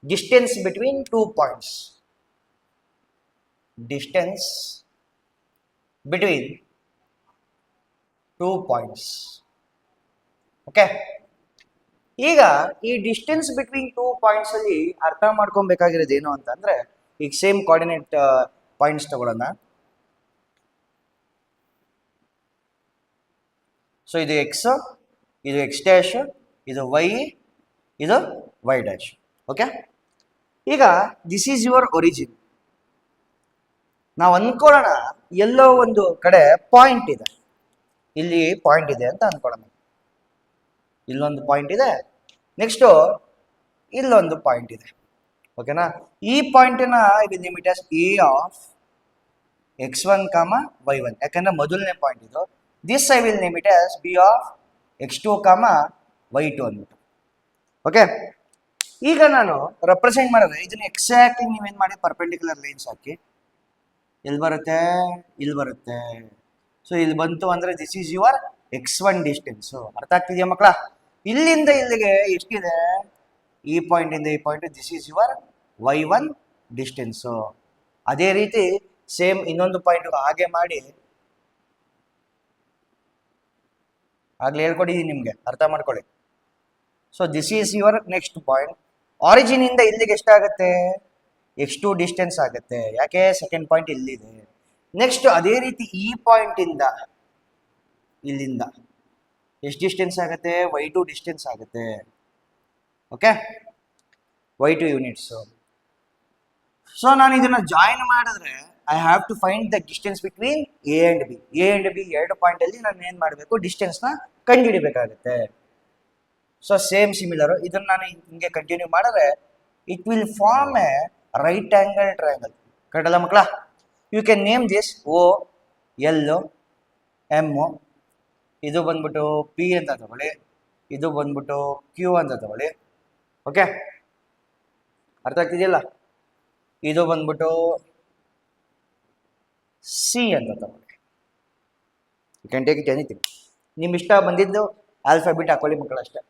Distance between 2 points. Distance between 2 points. Okay, ಈಗ ಈ distance between 2 points ಅಲ್ಲಿ ಅರ್ಥ ಮಾಡ್ಕೊಬೇಕಾಗಿರೋದು ಏನು ಅಂತಂದ್ರೆ, ಈಗ ಸೇಮ್ ಕೋಆರ್ಡಿನೇಟ್ ಪಾಯಿಂಟ್ಸ್ ತಗೊಳ್ಳೋಣ. ಸೊ ಇದು ಎಕ್ಸ್, ಇದು ಎಕ್ಸ್ ಡ್ಯಾಶ್, ಇದು ವೈ, ಇದು ವೈ ಡ್ಯಾಶ್. ಓಕೆ, ಈಗ ದಿಸ್ ಈಸ್ ಯುವರ್ ಒರಿಜಿನ್. ನಾವು ಅನ್ಕೊಳ್ಳೋಣ ಎಲ್ಲೋ ಒಂದು ಕಡೆ ಪಾಯಿಂಟ್ ಇದೆ, ಇಲ್ಲಿ ಪಾಯಿಂಟ್ ಇದೆ ಅಂತ ಅನ್ಕೊಳ್ಳೋಣ. ಇಲ್ಲೊಂದು ಪಾಯಿಂಟ್ ಇದೆ, ನೆಕ್ಸ್ಟು ಇಲ್ಲೊಂದು ಪಾಯಿಂಟ್ ಇದೆ. ಓಕೆನಾ, ಈ ಪಾಯಿಂಟನ್ನ ಇದು limit as A of x1, y1, ಯಾಕಂದ್ರೆ ಮೊದಲನೇ ಪಾಯಿಂಟ್ ಇದು. This I will name it as B of x2, y2 ಅಂದ್ಬಿಟ್ಟು. ಓಕೆ, ಈಗ ನಾನು ರೆಪ್ರೆಸೆಂಟ್ ಮಾಡಿದ್ರೆ ಇದನ್ನ ಎಕ್ಸಾಕ್ಟ್ಲಿ ನೀವೇನು ಮಾಡಿ ಪರ್ಪೆಂಡಿಕ್ಯುಲರ್ ಲೈನ್ಸ್ ಹಾಕಿ. ಎಲ್ಲಿ ಬರುತ್ತೆ? ಇಲ್ಲಿ ಬರುತ್ತೆ. ಸೊ ಇಲ್ಲಿ ಬಂತು ಅಂದ್ರೆ this is your x1 distance. ಅರ್ಥ ಆಗ್ತಿದೆಯಾ ಮಕ್ಕಳ? ಇಲ್ಲಿಂದ ಇಲ್ಲಿಗೆ ಎಷ್ಟಿದೆ? ಈ ಪಾಯಿಂಟ್ ಇಂದ ಈ point, this is your y1 distance. ಅದೇ ರೀತಿ ಸೇಮ್ ಇನ್ನೊಂದು ಪಾಯಿಂಟ್ ಹಾಗೆ ಮಾಡಿ, ಆಗ್ಲೇ ಹೇಳ್ಕೊಟ್ಟಿದ್ದೀನಿ ನಿಮ್ಗೆ, ಅರ್ಥ ಮಾಡ್ಕೊಳ್ಳಿ. So this is your next point. Origin ಇಂದ ಇಲ್ಲಿಗೆ ಎಷ್ಟಾಗುತ್ತೆ? x2 ಡಿಸ್ಟೆನ್ಸ್ ಆಗುತ್ತೆ, ಯಾಕೆ? ಸೆಕೆಂಡ್ ಪಾಯಿಂಟ್ ಇಲ್ಲಿದೆ. ನೆಕ್ಸ್ಟ್ ಅದೇ ರೀತಿ ಈ ಪಾಯಿಂಟ್ ಇಂದ ಇಲ್ಲಿಂದ ಎಷ್ಟು ಡಿಸ್ಟೆನ್ಸ್ ಆಗುತ್ತೆ? y2 ಡಿಸ್ಟೆನ್ಸ್ ಆಗುತ್ತೆ. Okay, y2 units. ಸೊ ನಾನು ಇದನ್ನ ಜಾಯಿನ್ ಮಾಡಿದ್ರೆ I have to find the distance between A and B. A and B ಎರಡು ಪಾಯಿಂಟ್ ಅಲ್ಲಿ ನಾನು ಏನ್ ಮಾಡಬೇಕು? ಡಿಸ್ಟೆನ್ಸ್ನ ಕಂಡುಹಿಡಿಬೇಕಾಗುತ್ತೆ. ಸೊ ಸೇಮ್ ಸಿಮಿಲರ್, ಇದನ್ನ ನಾನು ಹಿಂಗೆ ಕಂಟಿನ್ಯೂ ಮಾಡಿದ್ರೆ it will form a right angle triangle. ಕರೆಕ್ಟಲ್ಲ ಮಕ್ಕಳ? You can name this O, L, M. ಇದು ಬಂದ್ಬಿಟ್ಟು ಪಿ ಅಂತ ತಗೊಳ್ಳಿ, ಇದು ಬಂದ್ಬಿಟ್ಟು ಕ್ಯೂ ಅಂತ ತಗೊಳ್ಳಿ. ಓಕೆ, ಅರ್ಥ ಆಗ್ತಿದೆಯಲ್ಲ? ಇದು ಬಂದ್ಬಿಟ್ಟು ಸಿ ಅಂತ ತಗೊಳ್ಳಿ. You can take it anything. ನಿಮ್ಮ ಇಷ್ಟ ಬಂದಿದ್ದು ಆಲ್ಫಾಬೆಟ್ ಹಾಕೊಳ್ಳಿ ಮಕ್ಕಳು, ಅಷ್ಟೇ.